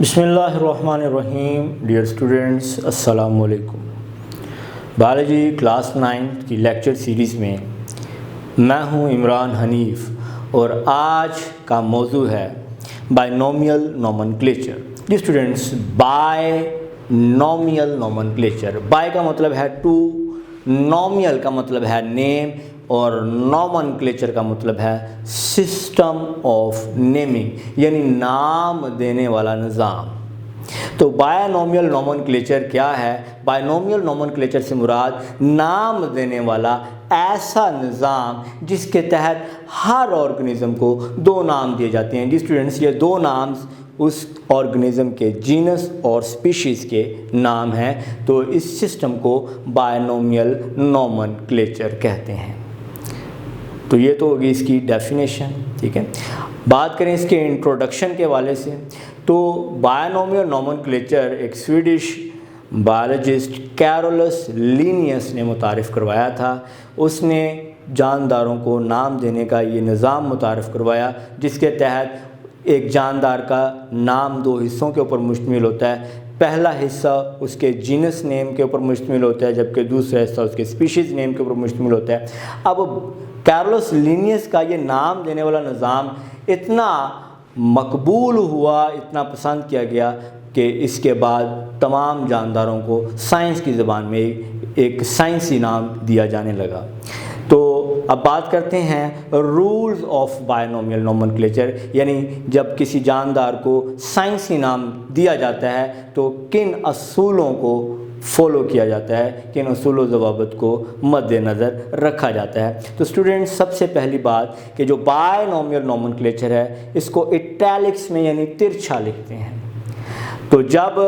बिस्मिल्लाहिर्रहमानिर्रहीम। Dear students, अस्सलाम वालेकुम। बायोलॉजी क्लास 9 की लेक्चर सीरीज़ में मैं हूं इमरान हनीफ़ और आज का मौजू है binomial nomenclature. Dear students, binomial nomenclature, bi का मतलब है टू, नोमियल का मतलब है नेम और नोमेनक्लेचर का मतलब है सिस्टम ऑफ नेमिंग, यानी नाम देने वाला निज़ाम। तो बायनोमियल नोमेनक्लेचर क्या है? बायनोमियल नोमेनक्लेचर से मुराद नाम देने वाला ऐसा निज़ाम जिसके तहत हर ऑर्गेनिज़म को दो नाम दिए जाते हैं। जी स्टूडेंट्स, ये दो नाम उस ऑर्गेनिज़म के जीनस और स्पीशीज़ के नाम हैं। तो इस सिस्टम को बायनोमियल नोमेनक्लेचर कहते हैं। तो ये तो होगी इसकी डेफिनेशन, ठीक है। बात करें इसके इंट्रोडक्शन के हवाले से, तो बायनोमियल नोमेनक्लेचर एक स्वीडिश बायोलॉजिस्ट कैरोलस लिनियस ने मुतारिफ़ करवाया था। उसने जानदारों को नाम देने का ये निज़ाम मुतारिफ़ करवाया जिसके तहत एक जानदार का नाम दो हिस्सों के ऊपर मुश्तमिल होता है। पहला हिस्सा उसके जीनस नेम के ऊपर मुश्तमिल होता है, जबकि दूसरा हिस्सा उसके स्पीशीज़ नेम के ऊपर मुश्तमिल होता है। अब कैरोलस लिनियस का ये नाम देने वाला निज़ाम इतना मकबूल हुआ, इतना पसंद किया गया कि इसके बाद तमाम जानदारों को साइंस की ज़बान में एक साइंसी नाम दिया जाने लगा। तो अब बात करते हैं रूल्स ऑफ बायनोमियल नोमेनक्लेचर, यानी जब किसी जानदार को साइंसी नाम दिया जाता है तो किन असूलों को फॉलो किया जाता है, किन असूल व ज़वाबित को मद्देनज़र रखा जाता है। तो स्टूडेंट्स, सबसे पहली बात कि जो बायनोमियल नोमेनक्लेचर है इसको इटैलिक्स में यानी तिरछा लिखते हैं। तो जब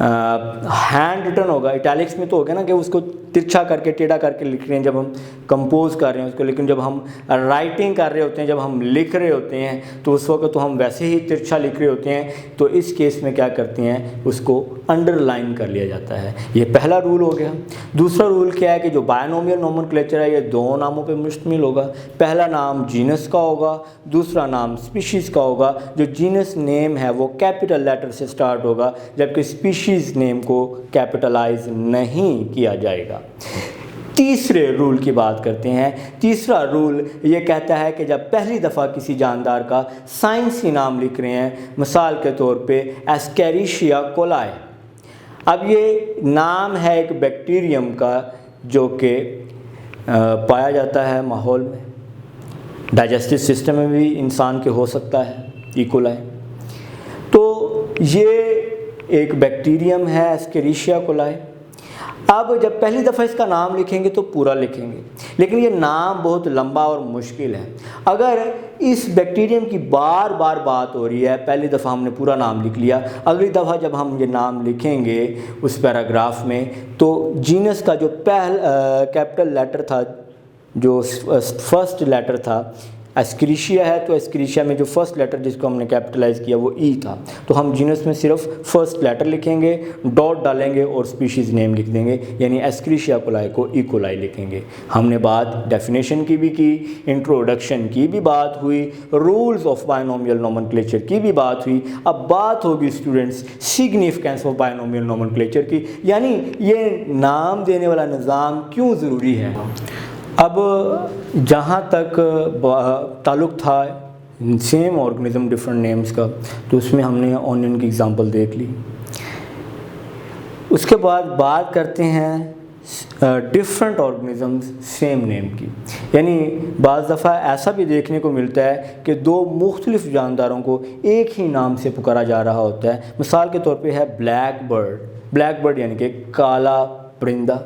हैंड रिटन होगा, इटैलिक्स में तो हो गया ना कि उसको तिरछा करके टेढ़ा करके लिख रहे हैं जब हम कंपोज कर रहे हैं उसको, लेकिन जब हम राइटिंग कर रहे होते हैं, जब हम लिख रहे होते हैं तो उस वक्त तो हम वैसे ही तिरछा लिख रहे होते हैं। तो इस केस में क्या करते हैं, उसको अंडरलाइन कर लिया जाता है। ये पहला रूल हो गया। दूसरा रूल क्या है कि जो बायनोमियल नोमेनक्लेचर है ये दो नामों पर मुश्तमिल होगा। पहला नाम जीनस का होगा, दूसरा नाम स्पीशीज़ का होगा। जो जीनस नेम है वो कैपिटल लेटर से स्टार्ट होगा, जबकि स्पीशीज़ नेम को कैपिटलाइज नहीं किया जाएगा। तीसरे रूल की बात करते हैं। तीसरा रूल ये कहता है कि जब पहली दफ़ा किसी जानदार का साइंसी नाम लिख रहे हैं, मिसाल के तौर पे एस्केरिशिया कोलाई, अब ये नाम है एक बैक्टीरियम का जो कि पाया जाता है माहौल में, डाइजेस्टिव सिस्टम में भी इंसान के हो सकता है, ई कोलाई। तो ये एक बैक्टीरियम है एस्केरिशिया कोलाई। अब जब पहली दफ़ा इसका नाम लिखेंगे तो पूरा लिखेंगे, लेकिन ये नाम बहुत लंबा और मुश्किल है। अगर इस बैक्टीरियम की बार बार बात हो रही है, पहली दफ़ा हमने पूरा नाम लिख लिया, अगली दफ़ा जब हम ये नाम लिखेंगे उस पैराग्राफ में तो जीनस का जो कैपिटल लेटर था, जो फर्स्ट लेटर था, एस्केरिशिया है तो एस्केरिशिया में जो फर्स्ट लेटर जिसको हमने कैपिटलाइज किया वो ई था। तो हम जीनस में सिर्फ फर्स्ट लेटर लिखेंगे, डॉट डालेंगे और स्पीशीज़ नेम लिख देंगे, यानी एस्केरिशिया कोलाई को ई कोलाई लिखेंगे। हमने बात डेफिनेशन की भी की, इंट्रोडक्शन की भी बात हुई, रूल्स ऑफ बायनोमियल नोमेनक्लेचर की भी बात हुई। अब बात होगी students significance of binomial nomenclature की, यानी ये नाम देने वाला निज़ाम क्यों ज़रूरी है। अब जहाँ तक ताल्लुक़ था सेम ऑर्गेनिज़म डिफरेंट नेम्स का, तो उसमें हमने ऑनियन की एग्ज़ाम्पल देख ली। उसके बाद बात करते हैं डिफरेंट ऑर्गेनिज़म्स सेम नेम की, यानी बाज़ दफ़ा ऐसा भी देखने को मिलता है कि दो मुख्तलिफ जानदारों को एक ही नाम से पुकारा जा रहा होता है। मिसाल के तौर पे है ब्लैक बर्ड, ब्लैक बर्ड यानी कि काला परिंदा।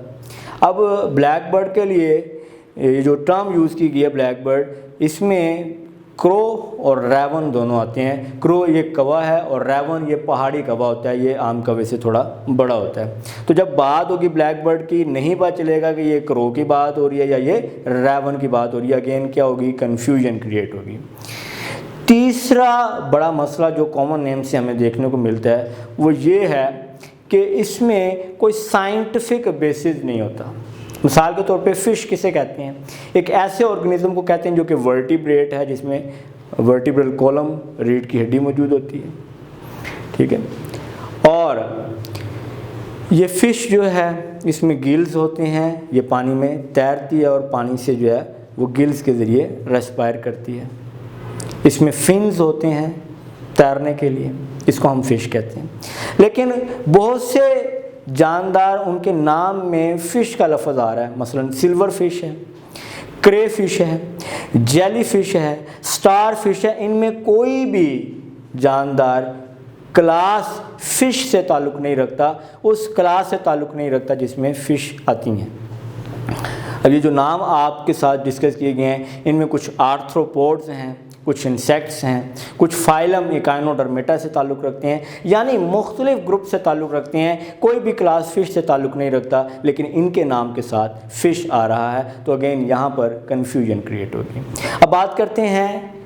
अब ब्लैक बर्ड के लिए ये जो टर्म यूज़ की गई है ब्लैक बर्ड, इसमें क्रो और रैवन दोनों आते हैं। क्रो ये कौवा है और रैवन ये पहाड़ी कौवा होता है, ये आम कौवे से थोड़ा बड़ा होता है। तो जब बात होगी ब्लैक बर्ड की, नहीं पता चलेगा कि ये क्रो की बात हो रही है या ये रैवन की बात हो रही है। अगेन क्या होगी, कन्फ्यूजन क्रिएट होगी। तीसरा बड़ा मसला जो कॉमन नेम से हमें देखने को मिलता है वो ये है कि इसमें कोई साइंटिफिक बेसिस नहीं होता। मिसाल के तौर पे फ़िश किसे कहते हैं? एक ऐसे ऑर्गेनिज़म को कहते हैं जो कि वर्टिब्रेट है, जिसमें वर्टिब्रल कॉलम, रीढ़ की हड्डी मौजूद होती है। ठीक है। और ये फ़िश जो है इसमें गिल्स होते हैं, ये पानी में तैरती है और पानी से जो है वो गिल्स के ज़रिए रेस्पायर करती है। इसमें फिन्स होते हैं तैरने के लिए, इसको हम फ़िश कहते हैं। लेकिन बहुत से जानदार उनके नाम में फ़िश का लफ्ज़ आ रहा है, मसलन सिल्वर फिश है, क्रे फिश है, जेली फिश है, स्टार फिश है। इनमें कोई भी जानदार क्लास फ़िश से ताल्लुक़ नहीं रखता, उस क्लास से ताल्लुक़ नहीं रखता जिसमें फ़िश आती हैं। अब ये जो नाम आपके साथ डिस्कस किए गए हैं, इनमें कुछ आर्थ्रोपोड्स हैं, कुछ इंसेक्ट्स हैं, कुछ फाइलम इकाइनोडर्मेटा से ताल्लुक़ रखते हैं, यानी मुख्तलिफ ग्रुप से ताल्लुक़ रखते हैं। कोई भी क्लास फ़िश से ताल्लुक़ नहीं रखता, लेकिन इनके नाम के साथ फ़िश आ रहा है, तो अगेन यहाँ पर कन्फ्यूजन क्रिएट होगी। अब बात करते हैं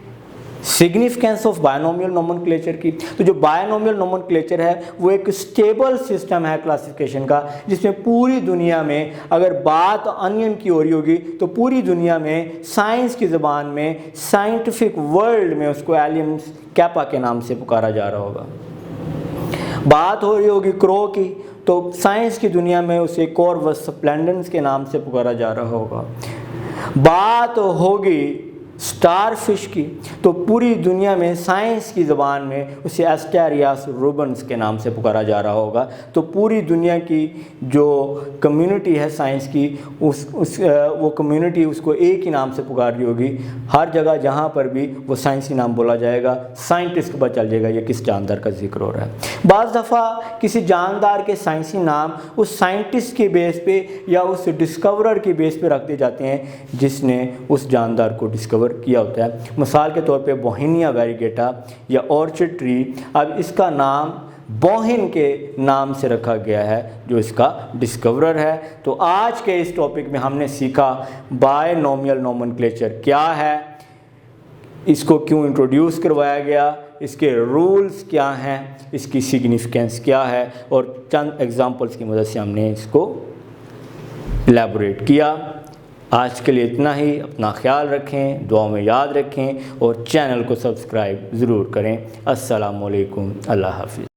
सिग्निफिकेंस ऑफ बायनोमियल नोमेनक्लेचर की। तो जो बायनोमियल नोमेनक्लेचर है वो एक स्टेबल सिस्टम है क्लासिफिकेशन का, जिसमें पूरी दुनिया में अगर बात अनियन की हो रही होगी तो पूरी दुनिया में साइंस की ज़बान में, साइंटिफिक वर्ल्ड में उसको एलियम्स कैपा के नाम से पुकारा जा रहा होगा। बात हो रही होगी क्रो की, तो साइंस की दुनिया में उसे कॉर्वस स्प्लेंडेंस के नाम से पुकारा जा रहा होगा। बात होगी स्टार फिश की, तो पूरी दुनिया में साइंस की ज़बान में उसे एस्टेरियास रूबन्स के नाम से पुकारा जा रहा होगा। तो पूरी दुनिया की जो कम्युनिटी है साइंस की, वो कम्युनिटी उसको एक ही नाम से पुकार रही होगी। हर जगह जहाँ पर भी वो साइंसी नाम बोला जाएगा, साइंटिस्ट को पता चल जाएगा ये किस जानदार का जिक्र हो रहा है। बाज़ दफ़ा किसी जानदार के साइंसी नाम उस साइंटिस्ट के बेस पे या उस डिस्कवरर के बेस पे रख दिए जाते हैं जिसने उस जानदार को डिस्कवर किया होता है। मिसाल के तौर पे बोहिनिया वेरीगेटा या ऑर्चिड ट्री, अब इसका नाम बोहिन के नाम से रखा गया है जो इसका डिस्कवरर है। तो आज के इस टॉपिक में हमने सीखा बायनोमियल नोमेनक्लेचर क्या है, इसको क्यों इंट्रोड्यूस करवाया गया, इसके रूल्स क्या हैं, इसकी सिग्निफिकेंस क्या है, और चंद एग्जांपल्स की मदद से हमने इसको एलैबोरेट किया। आज के लिए इतना ही। अपना ख्याल रखें, दुआ में याद रखें और चैनल को सब्सक्राइब ज़रूर करें। अस्सलामु अलैकुम, अल्लाह हाफ़िज़।